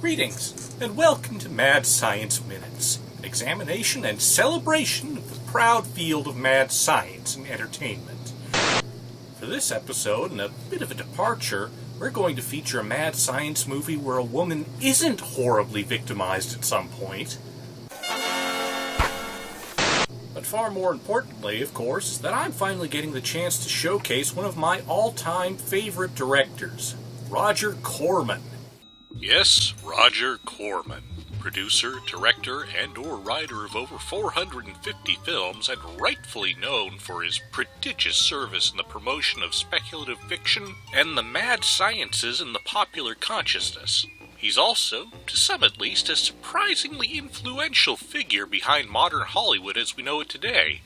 Greetings, and welcome to Mad Science Minutes, an examination and celebration of the proud field of mad science and entertainment. For this episode, and a bit of a departure, we're going to feature a mad science movie where a woman isn't horribly victimized at some point. But far more importantly, of course, is that I'm finally getting the chance to showcase one of my all-time favorite directors, Roger Corman. Yes, Roger Corman, producer, director, and/or writer of over 450 films, and rightfully known for his prodigious service in the promotion of speculative fiction and the mad sciences in the popular consciousness. He's also, to some at least, a surprisingly influential figure behind modern Hollywood as we know it today,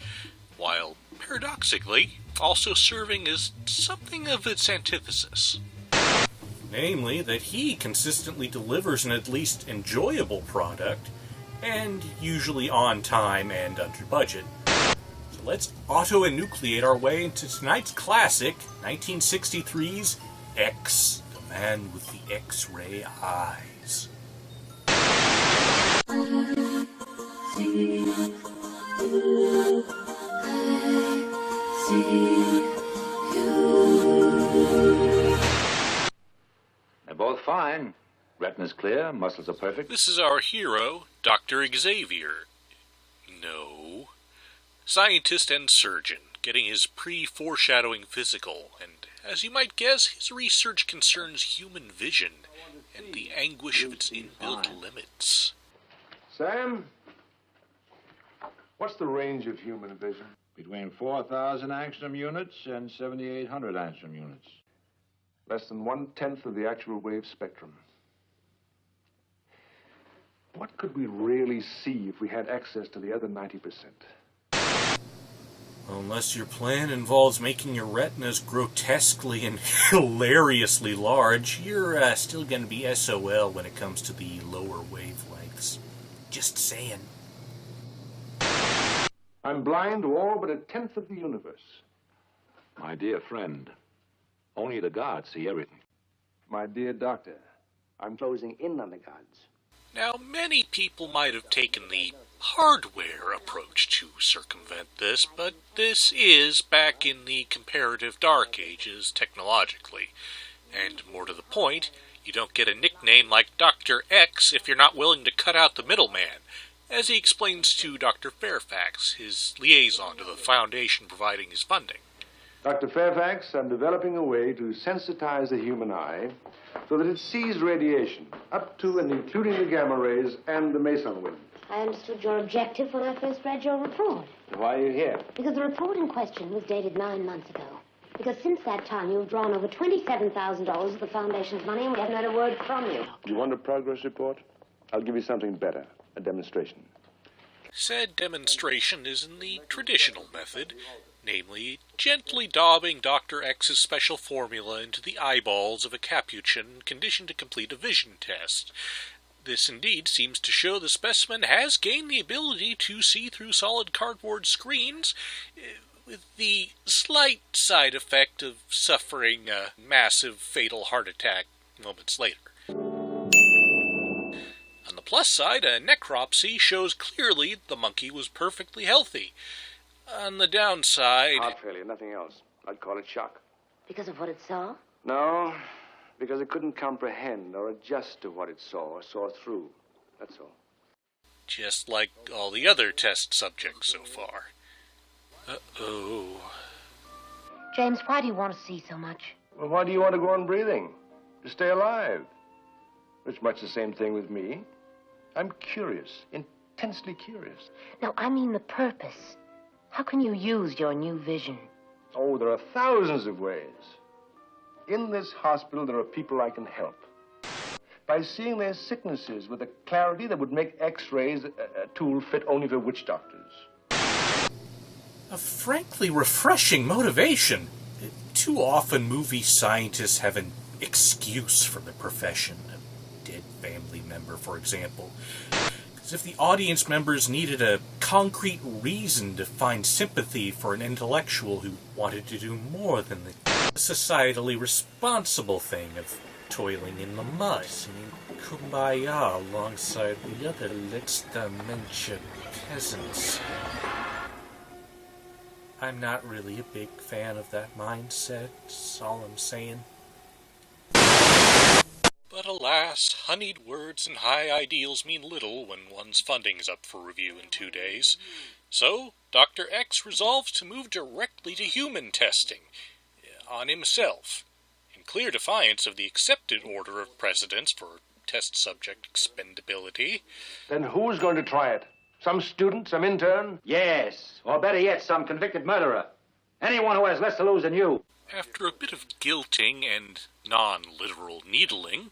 while, paradoxically, also serving as something of its antithesis. Namely, that he consistently delivers an at least enjoyable product, and usually on time and under budget. So let's auto-enucleate our way into tonight's classic, 1963's X, the Man with the X-Ray Eyes. They're both fine. Retina's clear, muscles are perfect. This is our hero, Dr. Xavier. No. Scientist and surgeon, getting his pre-foreshadowing physical, and as you might guess, his research concerns human vision and the anguish of its inbuilt limits. Sam, what's the range of human vision? Between 4,000 angstrom units and 7,800 angstrom units. Less than 1/10 of the actual wave spectrum. What could we really see if we had access to the other 90%? Unless your plan involves making your retinas grotesquely and hilariously large, you're still going to be SOL when it comes to the lower wavelengths. Just saying. I'm blind to all but 1/10 of the universe. My dear friend, only the gods see everything. My dear doctor, I'm closing in on the gods. Now, many people might have taken the hardware approach to circumvent this, but this is back in the comparative dark ages technologically. And more to the point, you don't get a nickname like Dr. X if you're not willing to cut out the middleman, as he explains to Dr. Fairfax, his liaison to the foundation providing his funding. Dr. Fairfax, I'm developing a way to sensitize the human eye so that it sees radiation, up to and including the gamma rays and the meson wind. I understood your objective when I first read your report. Why are you here? Because the report in question was dated 9 months ago. Because since that time, you've drawn over $27,000 of the Foundation's money, and we haven't had a word from you. You want a progress report? I'll give you something better, a demonstration. Said demonstration is in the traditional method, namely, gently daubing Dr. X's special formula into the eyeballs of a Capuchin conditioned to complete a vision test. This indeed seems to show the specimen has gained the ability to see through solid cardboard screens, with the slight side effect of suffering a massive fatal heart attack moments later. On the plus side, a necropsy shows clearly the monkey was perfectly healthy. On the downside... Heart failure, nothing else. I'd call it shock. Because of what it saw? No, because it couldn't comprehend or adjust to what it saw or saw through. That's all. Just like all the other test subjects so far. Uh-oh. James, why do you want to see so much? Well, why do you want to go on breathing? To stay alive. It's much the same thing with me. I'm curious, intensely curious. No, I mean the purpose. How can you use your new vision? Oh, there are thousands of ways. In this hospital, there are people I can help. By seeing their sicknesses with a clarity that would make X-rays a tool fit only for witch doctors. A frankly refreshing motivation. Too often movie scientists have an excuse for the profession. A dead family member, for example. As if the audience members needed a concrete reason to find sympathy for an intellectual who wanted to do more than the societally responsible thing of toiling in the mud, singing Kumbaya alongside the other Let's Dementia peasants. I'm not really a big fan of that mindset, that's all I'm saying. But alas, honeyed words and high ideals mean little when one's funding's up for review in 2 days. So, Dr. X resolves to move directly to human testing on himself, in clear defiance of the accepted order of precedence for test subject expendability. Then who's going to try it? Some student, some intern? Yes, or better yet, some convicted murderer. Anyone who has less to lose than you. After a bit of guilting and non-literal needling,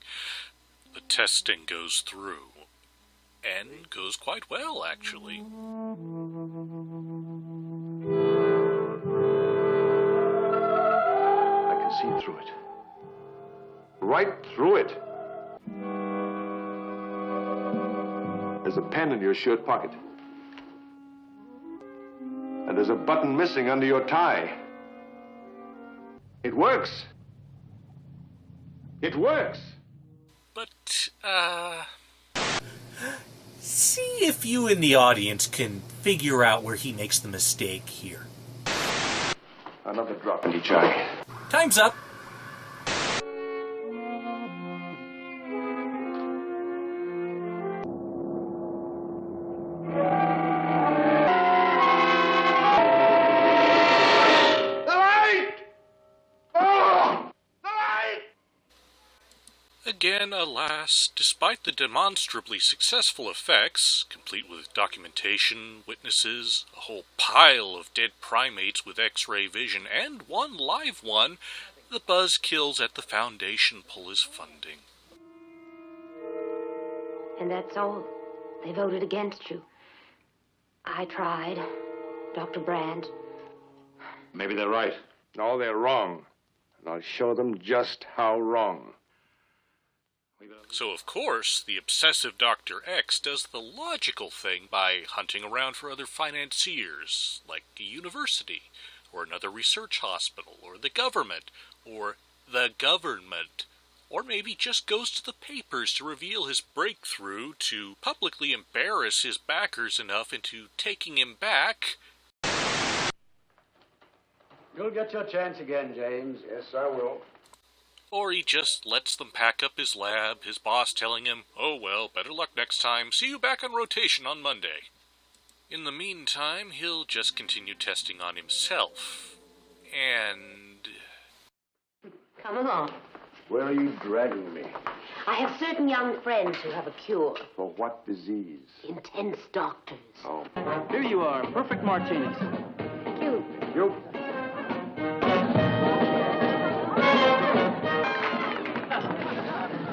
the testing goes through. And goes quite well, actually. I can see through it. Right through it. There's a pen in your shirt pocket. And there's a button missing under your tie. It works. It works. But, See if you in the audience can figure out where he makes the mistake here. Another drop in each eye. Time's up. again, alas, despite the demonstrably successful effects, complete with documentation, witnesses, a whole pile of dead primates with X-ray vision, and one live one, the buzzkills at the Foundation pull his funding. And that's all. They voted against you. I tried. Dr. Brand. Maybe they're right. No, they're wrong. And I'll show them just how wrong. So, of course, the obsessive Dr. X does the logical thing by hunting around for other financiers, like a university, or another research hospital, or the government, or maybe just goes to the papers to reveal his breakthrough, to publicly embarrass his backers enough into taking him back. You'll get your chance again, James. Yes, I will. Or he just lets them pack up his lab, his boss telling him, "Oh well, better luck next time, see you back on rotation on Monday." In the meantime, he'll just continue testing on himself. And... Come along. Where are you dragging me? I have certain young friends who have a cure. For what disease? Intense doctors. Oh. Here you are, perfect martinis. Thank you. You.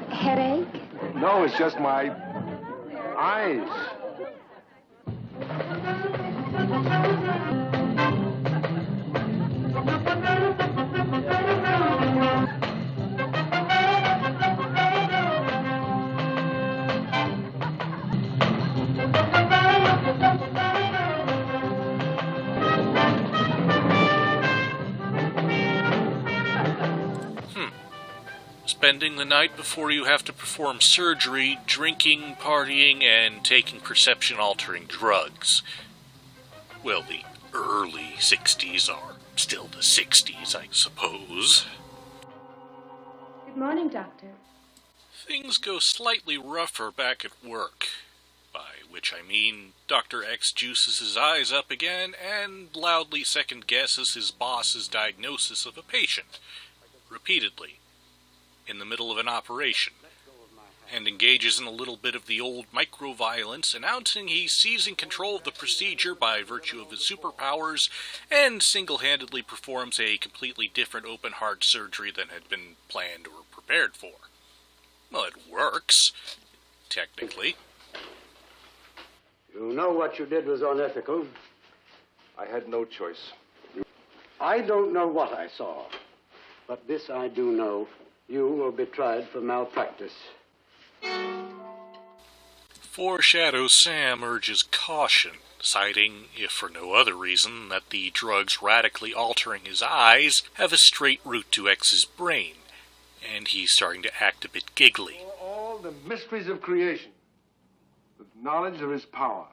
Headache? No, it's just my eyes. Spending the night before you have to perform surgery, drinking, partying, and taking perception-altering drugs. Well, the early 60s are still the 60s, I suppose. Good morning, Doctor. Things go slightly rougher back at work. By which I mean Dr. X juices his eyes up again and loudly second-guesses his boss's diagnosis of a patient. Repeatedly. In the middle of an operation, and engages in a little bit of the old micro-violence, announcing he's seizing control of the procedure by virtue of his superpowers, and single-handedly performs a completely different open-heart surgery than had been planned or prepared for. Well, it works, technically. You know what you did was unethical. I had no choice. I don't know what I saw, but this I do know. You will be tried for malpractice. Foreshadow Sam urges caution, citing, if for no other reason, that the drugs radically altering his eyes have a straight route to X's brain, and he's starting to act a bit giggly. For all the mysteries of creation, with knowledge there is power.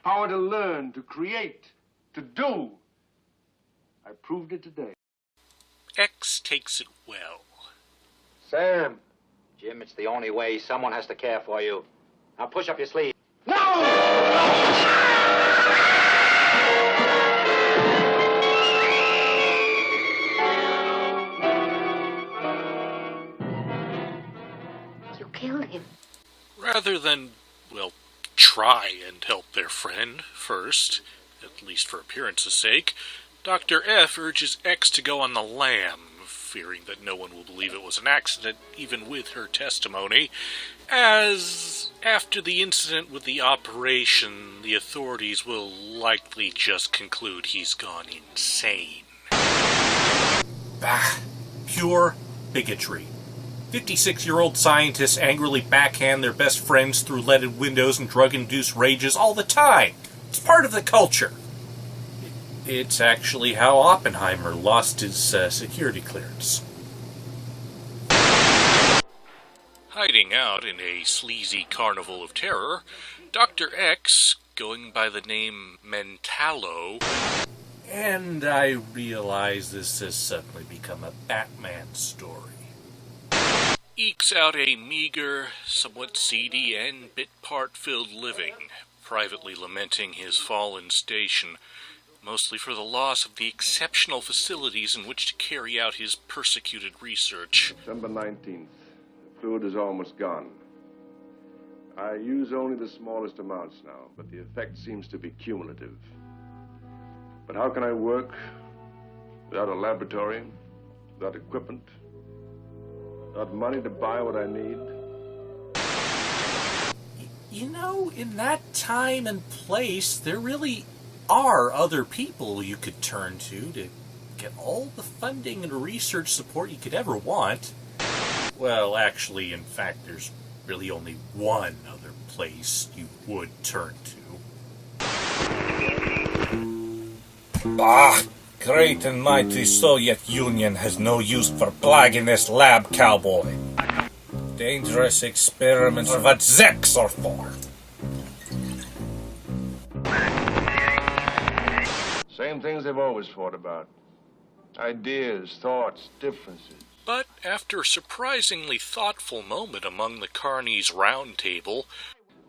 Power to learn, to create, to do. I proved it today. X takes it well. Sam. Jim, it's the only way. Someone has to care for you. Now push up your sleeve. You killed him. Rather than, well, try and help their friend first, at least for appearance's sake, Dr. F urges X to go on the lam, fearing that no one will believe it was an accident, even with her testimony, as after the incident with the operation, the authorities will likely just conclude he's gone insane. Bah, pure bigotry. 56-year-old scientists angrily backhand their best friends through leaded windows and drug-induced rages all the time. It's part of the culture. It's actually how Oppenheimer lost his security clearance. Hiding out in a sleazy carnival of terror, Dr. X, going by the name Mentalo... And I realize this has suddenly become a Batman story. ekes out a meager, somewhat seedy, and bit-part-filled living, privately lamenting his fallen station, mostly for the loss of the exceptional facilities in which to carry out his persecuted research. December 19th. The fluid is almost gone. I use only the smallest amounts now, but the effect seems to be cumulative. But how can I work without a laboratory, without equipment, without money to buy what I need? You know, in that time and place, there really are other people you could turn to get all the funding and research support you could ever want. Well, actually, in fact, there's really only one other place you would turn to. Bah! Great and mighty Soviet Union has no use for plaguing this lab cowboy. Dangerous experiments are what Zeks are for. Same things they've always fought about. Ideas, thoughts, differences. But after a surprisingly thoughtful moment among the Carneys' round table...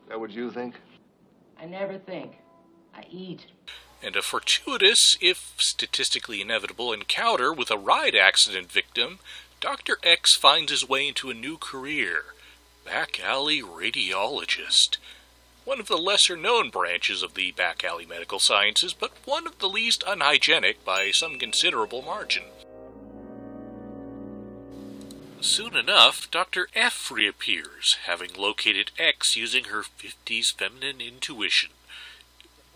Is that what you think? I never think. I eat. And a fortuitous, if statistically inevitable, encounter with a ride accident victim, Dr. X finds his way into a new career, back alley radiologist. One of the lesser-known branches of the back alley medical sciences, but one of the least unhygienic by some considerable margin. Soon enough, Dr. F reappears, having located X using her 50s feminine intuition.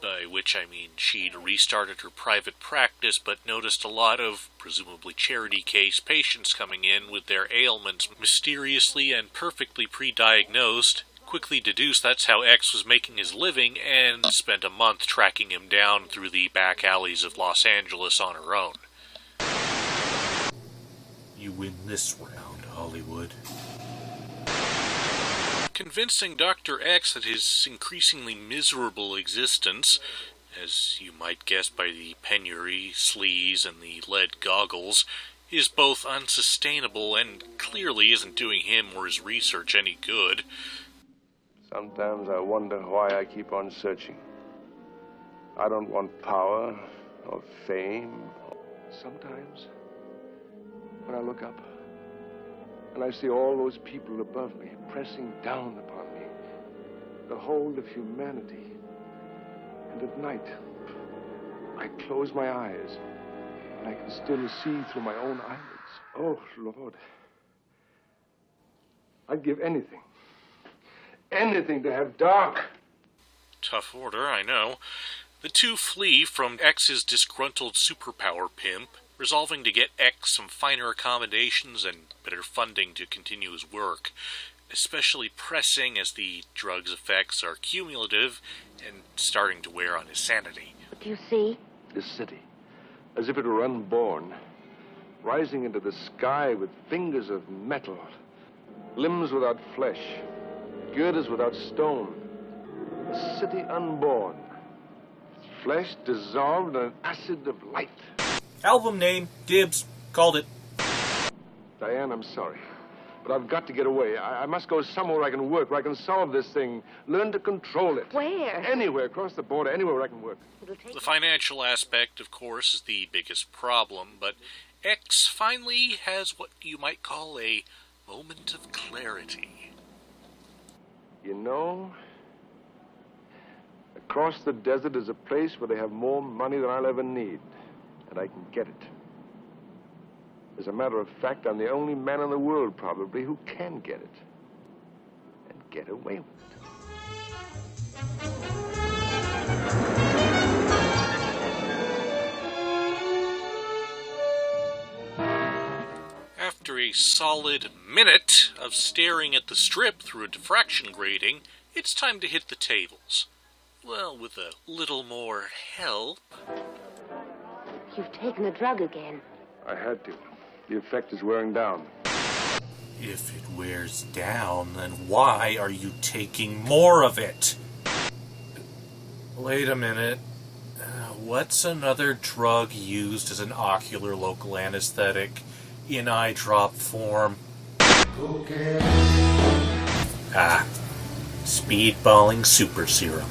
By which I mean she'd restarted her private practice, but noticed a lot of, presumably charity case, patients coming in with their ailments mysteriously and perfectly pre-diagnosed, quickly deduced that's how X was making his living, and spent a month tracking him down through the back alleys of Los Angeles on her own. You win this round, Hollywood. Convincing Dr. X that his increasingly miserable existence, as you might guess by the penury, sleaze, and the lead goggles, is both unsustainable and clearly isn't doing him or his research any good. Sometimes I wonder why I keep on searching. I don't want power or fame. Sometimes, when I look up, and I see all those people above me pressing down upon me, the whole of humanity. And at night, I close my eyes, and I can still see through my own eyelids. Oh, Lord. I'd give anything to have dark. Tough order, I know. The two flee from X's disgruntled superpower pimp, resolving to get X some finer accommodations and better funding to continue his work, especially pressing as the drug's effects are cumulative and starting to wear on his sanity. What do you see? This city, as if it were unborn, rising into the sky with fingers of metal, limbs without flesh, girders without stone, a city unborn, flesh dissolved in an acid of light. Album name, dibs, called it. Diane, I'm sorry, but I've got to get away. I must go somewhere I can work, where I can solve this thing, learn to control it. Where? Anywhere, across the border, anywhere where I can work. The financial aspect, of course, is the biggest problem, but X finally has what you might call a moment of clarity. You know, across the desert is a place where they have more money than I'll ever need, and I can get it. As a matter of fact, I'm the only man in the world, probably, who can get it. And get away with it. After a solid minute of staring at the strip through a diffraction grating, it's time to hit the tables. Well, with a little more help. You've taken a drug again. I had to. The effect is wearing down. If it wears down, then why are you taking more of it? Wait a minute. What's another drug used as an ocular local anesthetic in eye drop form? Speedballing super serum.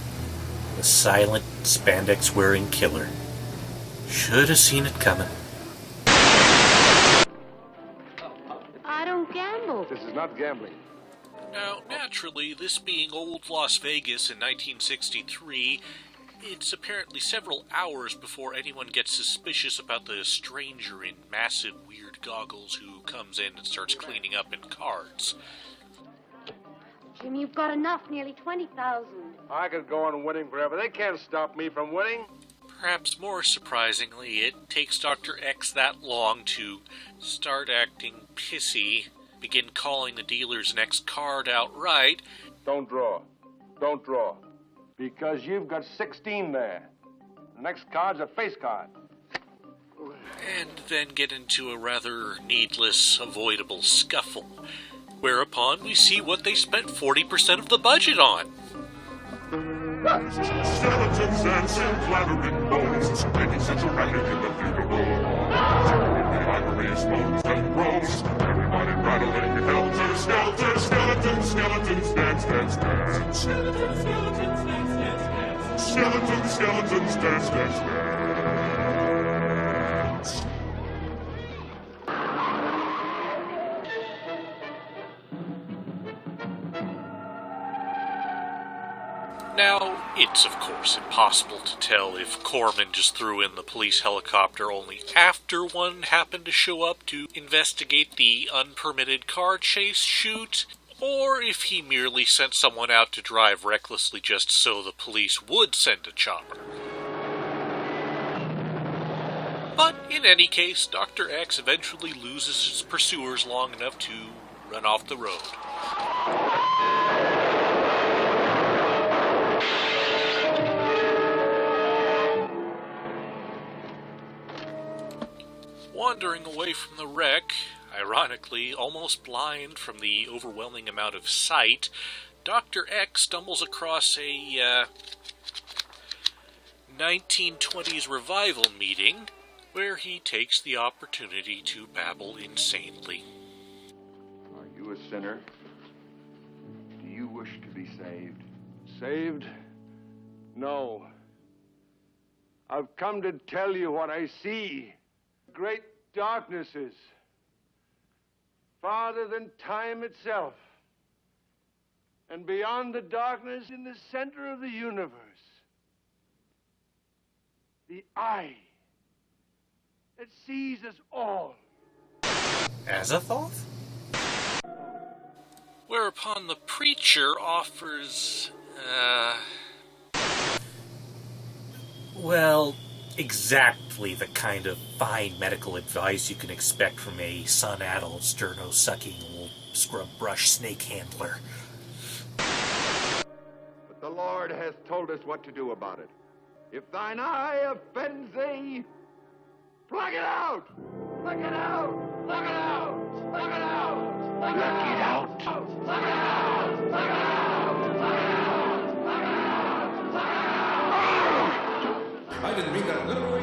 The silent, spandex-wearing killer. Should have seen it coming. I don't gamble. This is not gambling. Now, naturally, this being old Las Vegas in 1963, it's apparently several hours before anyone gets suspicious about the stranger in massive weird goggles who comes in and starts cleaning up in cards. Jim, you've got enough, nearly 20,000. I could go on winning forever. They can't stop me from winning. Perhaps more surprisingly, it takes Dr. X that long to start acting pissy, begin calling the dealer's next card outright. Don't draw. Don't draw. Because you've got 16 there. The next card's a face card. And then get into a rather needless, avoidable scuffle. Whereupon we see what they spent 40% of the budget on. Skeletons dancing, flattering bones, making such a racket in the funeral. The ivory smokes and rolls, everybody rattling helter skelter. Skeletons, skeletons, dance, dance, dance. Skeletons, skeletons, dance, dance, dance. Skeletons, skeletons, dance, dance, dance. Now, it's of course impossible to tell if Corman just threw in the police helicopter only after one happened to show up to investigate the unpermitted car chase shoot, or if he merely sent someone out to drive recklessly just so the police would send a chopper. But in any case, Dr. X eventually loses his pursuers long enough to run off the road. Wandering away from the wreck, ironically almost blind from the overwhelming amount of sight, Dr. X stumbles across a 1920s revival meeting where he takes the opportunity to babble insanely. Are you a sinner? Do you wish to be saved? Saved? No. I've come to tell you what I see. Great darknesses, farther than time itself, and beyond the darkness in the center of the universe, the eye that sees us all. Azathoth? Whereupon the preacher offers, Well, exactly the kind of fine medical advice you can expect from a sun-addled, sterno-sucking old scrub-brush snake handler. But the Lord hath told us what to do about it. If thine eye offends thee, pluck it out! Look it out! Look it out! Look it out! Look it out! Look it out! Look it out! Look it out! Look it out! I didn't mean that literally.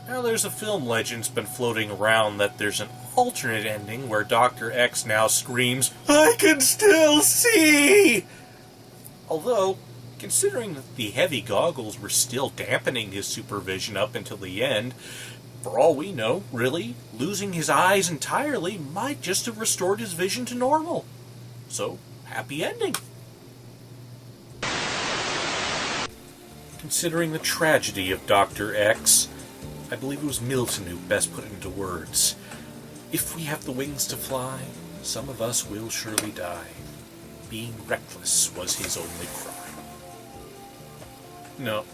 Now there's a film legend's been floating around that there's an alternate ending where Dr. X now screams, "I can still see!" Although, considering that the heavy goggles were still dampening his supervision up until the end, for all we know, really, losing his eyes entirely might just have restored his vision to normal. So, happy ending. Considering the tragedy of Dr. X, I believe it was Milton who best put it into words. If we have the wings to fly, some of us will surely die. Being reckless was his only crime. No,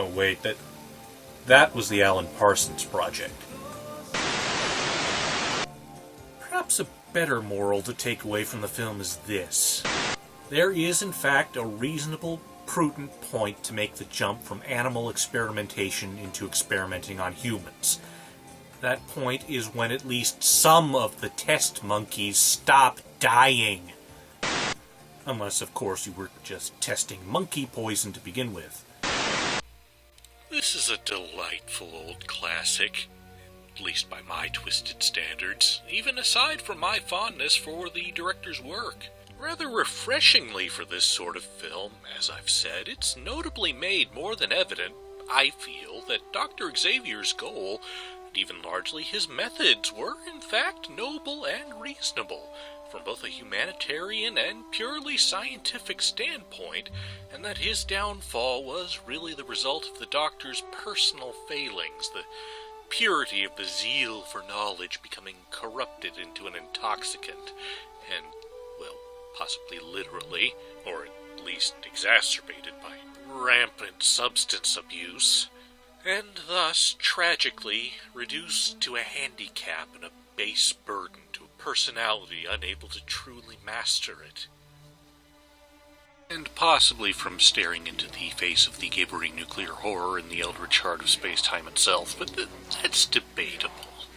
wait, that was the Alan Parsons Project. Perhaps a better moral to take away from the film is this. There is, in fact, a reasonable, prudent point to make the jump from animal experimentation into experimenting on humans. That point is when at least some of the test monkeys stop dying. Unless, of course, you were just testing monkey poison to begin with. This is a delightful old classic, at least by my twisted standards, even aside from my fondness for the director's work. Rather refreshingly for this sort of film, as I've said, it's notably made more than evident, I feel, that Dr. Xavier's goal, and even largely his methods, were in fact noble and reasonable, from both a humanitarian and purely scientific standpoint, and that his downfall was really the result of the doctor's personal failings, the purity of the zeal for knowledge becoming corrupted into an intoxicant, and, well, possibly literally, or at least exacerbated by rampant substance abuse, and thus, tragically, reduced to a handicap and a base burden to a personality unable to truly master it. And possibly from staring into the face of the gibbering nuclear horror in the eldritch heart of space-time itself, but that's debatable.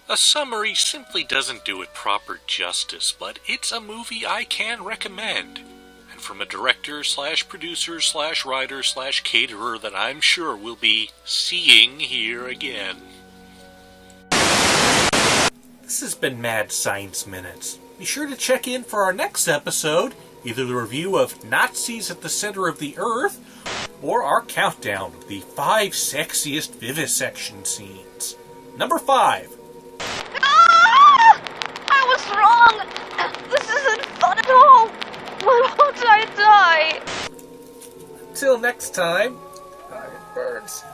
A summary simply doesn't do it proper justice, but it's a movie I can recommend. And from a director/producer/writer/caterer that I'm sure we'll be seeing here again. This has been Mad Science Minutes. Be sure to check in for our next episode, either the review of Nazis at the Center of the Earth, or our countdown of the 5 sexiest vivisection scenes. Number 5. I was wrong! This isn't fun at all! Why won't I die? Till next time, it burns.